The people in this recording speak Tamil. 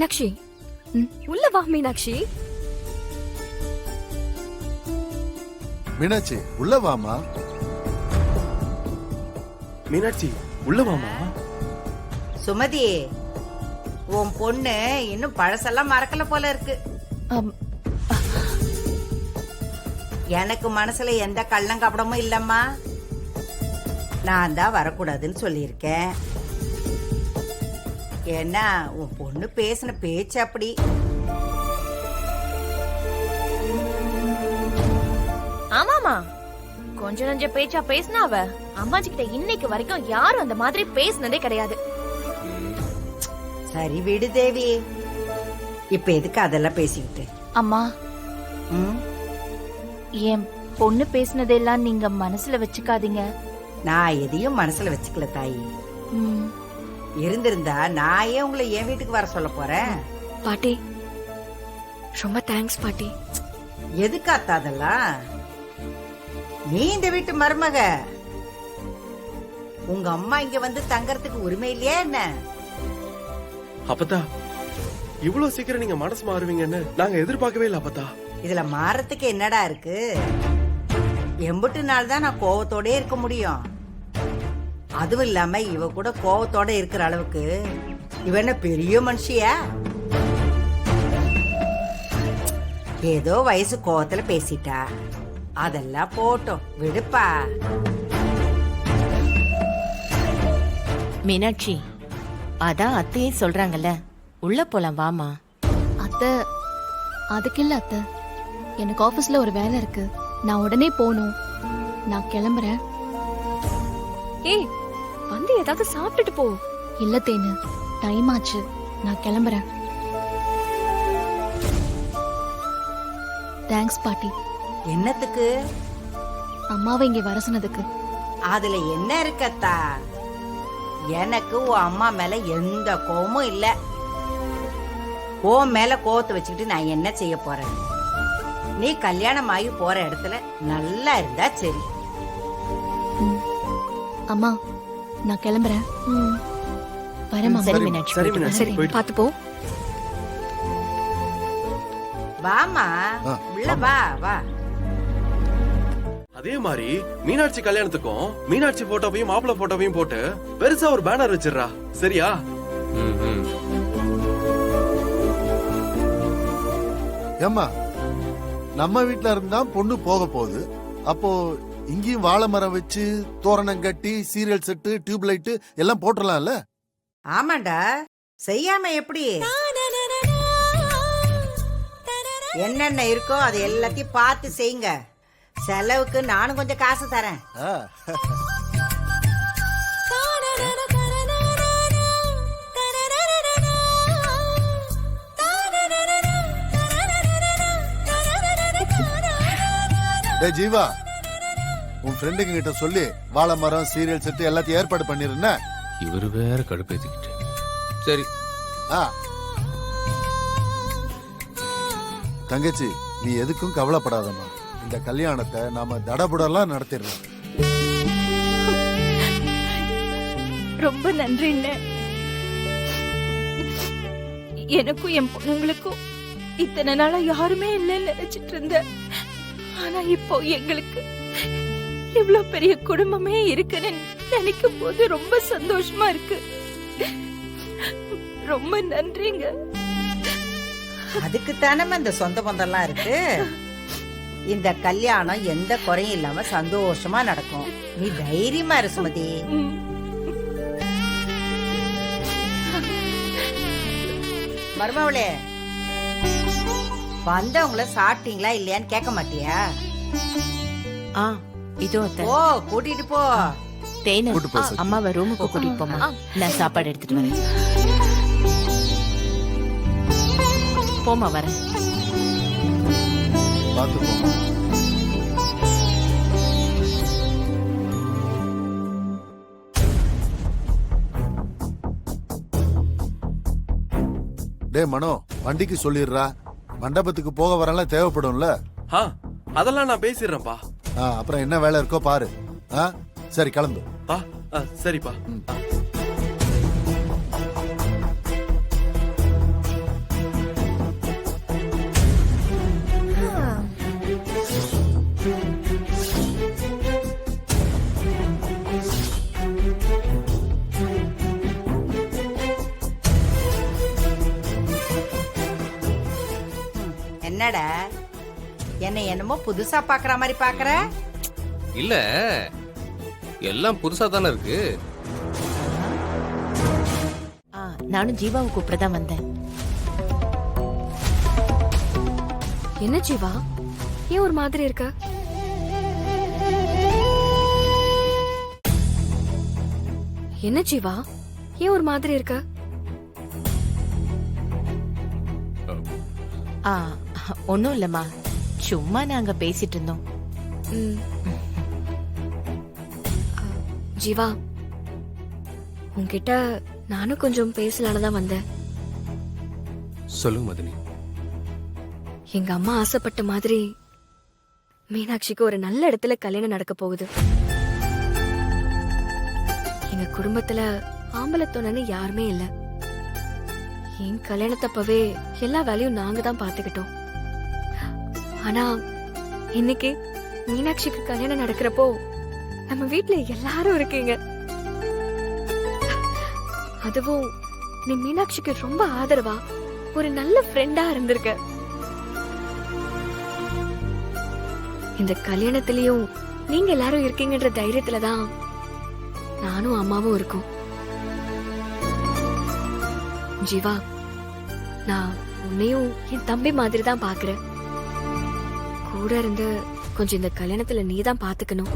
மீனாட்சி உள்ள வா மீனாட்சி. மீனாட்சி உள்ள வாமா. மீனாட்சி உள்ள வாமா. சுமதி, உன் பொண்ணு இன்னும் பழசெல்லாம் மறக்கல போல இருக்கு. எனக்கு மனசுல எந்த கள்ளங்கப்படமும் இல்லம்மா. நான் தான் வரக்கூடாதுன்னு சொல்லியிருக்கேன். ஏன்னா உன் பொண்ணு பேசின பேச்சு அப்படி. ஆமாமா, கொஞ்ச நஞ்ச பேச்சா பேசினா அவ அம்மாஜி கிட்ட இன்னைக்கு வரைக்கும் யாரும் அந்த மாதிரி பேசினதே கிடையாது. சரி விடு தேவி, இப்ப எதுக்கு அதெல்லாம் பேசிக்கிட்டு? அம்மா, என் பொண்ணு பேசினதெல்லாம் நீங்க மனசுல வச்சுக்காதீங்க. நான் எதையும் மனசுல வச்சுக்கல தாயி. இருந்திருந்தா நான் ஏன் உங்களை என் வீட்டுக்கு வர சொல்ல போறேன்? பாட்டி ரொம்ப தேங்க்ஸ் பாட்டி. எதுக்கு அத்தா அதெல்லாம்? நீ இந்த வீட்டு மருமக, உங்க அம்மா இங்க வந்து தங்கறதுக்கு உரிமை இல்லையா என்ன? அப்பதா, இவ்வளவு சீக்கிரம் நீங்க மனசு மாறுவீங்கன்னு நாங்க எதிர்பார்க்கவே இல்ல அப்பதா. இதுல மாறத்துக்கு என்னடா இருக்கு? எம்புட்டு நாள் தான் நான் கோவத்தோட இருக்க முடியும். அதுவும் இல்லாம இவ கூட கோவத்தோட இருக்கிற அளவுக்கு இவ என்ன பெரிய மனுஷியா? ஏதோ வயசு கோவத்துல பேசிட்டா, அதெல்லாம் போட்டோம், விடுப்பா. மீனாட்சி, அதான் அத்தையே சொல்றாங்கல்ல, உள்ள போலாம் வாமா. அத்தை அதுக்கு இல்ல அத்தை, எனக்கு ஆபீஸ்ல ஒரு வேலை இருக்கு, நான் உடனே போகணும். நான் கிளம்புறேன். ஏய் வந்து ஏதாவது சாப்பிட்டுட்டு போ. இல்ல தேனு, டைம் ஆச்சு, நான் கிளம்புறேன். தேங்க்ஸ் பாட்டி. என்னத்துக்கு? அம்மாவை இங்க வர சொன்னதுக்கு. அதுல என்ன இருக்கத்தா? எனக்கு உன் அம்மா மேல எந்த கோவமும் இல்ல. உன் மேல கோவத்தை வச்சுக்கிட்டு நான் என்ன செய்ய போறேன்? நீ கல்யாணம் ஆகி போற இடத்துல நல்லா இருந்தா சரி. அம்மா நான் கிளம்புறேன். வரேன். சரி மீனாட்சி, சரி மீனாட்சி, சரி போயிட்டு பாத்து போ. வாமா, உள்ள வா வா. அதே மாதிரி மீனாட்சி கல்யாணத்துக்கும் மீனாட்சி போட்டோவையும் மாப்பிள்ள போட்டோவையும் போட்டு பெருசா ஒரு பேனர் வச்சிடுறா, சரியா? ஏம்மா, நம்ம வீட்டுல இருந்தா பொண்ணு போக போகுது. அப்போ இங்கேயும் வாழை மரம் வச்சு தோரணம் கட்டி சீரியல் செட்டு டியூப் லைட் எல்லாம் போட்டுடலாம்ல? ஆமாண்டா, செய்யாம எப்படி? என்னென்ன இருக்கோ அது எல்லாத்தையும் பார்த்து செய்யுங்க. செலவுக்கு நானும் கொஞ்சம் காசு தரேன். டே ஜீவா, உன் ஃப்ரெண்டுங்க கிட்ட சொல்லி வாழை மரம் சீரியல் செட்டு எல்லாத்தையும் ஏற்பாடு பண்ணிருந்த. இவரு வேற கடுப்பேத்திக்கிட்டு. சரி. தங்கச்சி, நீ எதுக்கும் கவலைப்படாதம்மா. இந்த கல்யாணத்தை நாம தடபுடலாம் நடத்திடலாம். ரொம்ப நன்றி. எனக்கும் என் பொண்ணுங்களுக்கும் இத்தனை நாளா யாருமே இல்லைன்னு நினைச்சிட்டு இருந்தேன். ஆனா இப்போ எங்களுக்கு இவ்வளவு பெரிய குடும்பமே இருக்குன்னு நினைக்கும் போது ரொம்ப சந்தோஷமா இருக்கு. ரொம்ப நன்றிங்க. அதுக்கு தானே இந்த சொந்த பந்தம்லாம் இருக்கு. இந்த கல்யாணம் எந்த குறையும் இல்லாம சந்தோஷமா நடக்கும். நீ தைரியமா இரு சுமதி. மருமவளே, வந்தவங்கள சாப்பிட்டீங்களா இல்லையான்னு கேட்க மாட்டியா? இதோ அத்தை. ஓ, கூட்டிட்டு போ. தேனு, கூட்டு போ சரி. அம்மாவை ரூமுக்கு கூட்டிட்டு போமா. நான் சாப்பாடு எடுத்துட்டு வரேன். போமா, வரேன். பார்த்து போமா. டே மனோ, வண்டிக்கு சொல்லிடுறா. மண்டபத்துக்கு போக வரலாம் தேவைப்படும்ல. அதெல்லாம் நான் பேசிடுறேன்ப்பா. அப்புறம் என்ன வேலை இருக்கோ பாரு. சரி கிளம்பு. சரிப்பா. என்னடா என்ன என்னமோ புதுசா பாக்குற மாதிரி பாக்குற? இல்ல எல்லாம் புதுசா தானே இருக்கு. நானும் ஜீவாவை கூப்பிட தான் வந்தேன். என்ன ஜீவா, ஏன் ஒரு மாதிரி இருக்க? என்ன ஜீவா, ஏன் ஒரு மாதிரி இருக்க? ஒன்னும் இல்லம்மா, சும்மா நாங்க பேசிட்டு இருந்தோம். ம். ஜீவா, உன்கிட்ட நானும் கொஞ்சம் பேசலான்னு தான் வந்தேன். சொல்லுங்க மதினி. எங்க அம்மா ஆசைப்பட்ட மாதிரி மீனாட்சிக்கு ஒரு நல்ல இடத்துல கல்யாணம் நடக்க போகுது. எங்க குடும்பத்துல ஆம்பளை துணைன்னு யாருமே இல்ல. என் கல்யாணத்தப்பவே எல்லா வேலையும் நாங்க தான் பாத்துக்கிட்டோம். ஆனா இன்னைக்கு மீனாட்சிக்கு கல்யாணம் நடக்கிறப்போ நம்ம வீட்ல எல்லாரும் இருக்கீங்க. அதுவும் நீ மீனாட்சிக்கு ரொம்ப ஆதரவா ஒரு நல்ல ஃப்ரெண்டா இருந்திருக்க. இந்த கல்யாணத்திலயும் நீங்க எல்லாரும் இருக்கீங்கன்ற தைரியத்துலதான் நானும் அம்மாவும் இருக்கோம். ஜீவா, நான் உன்னையும் என் தம்பி மாதிரி தான் பாக்குறேன். கூட இருந்து கொஞ்சம் இந்த கல்யாணத்துல நீ தான் பாத்துக்கணும்.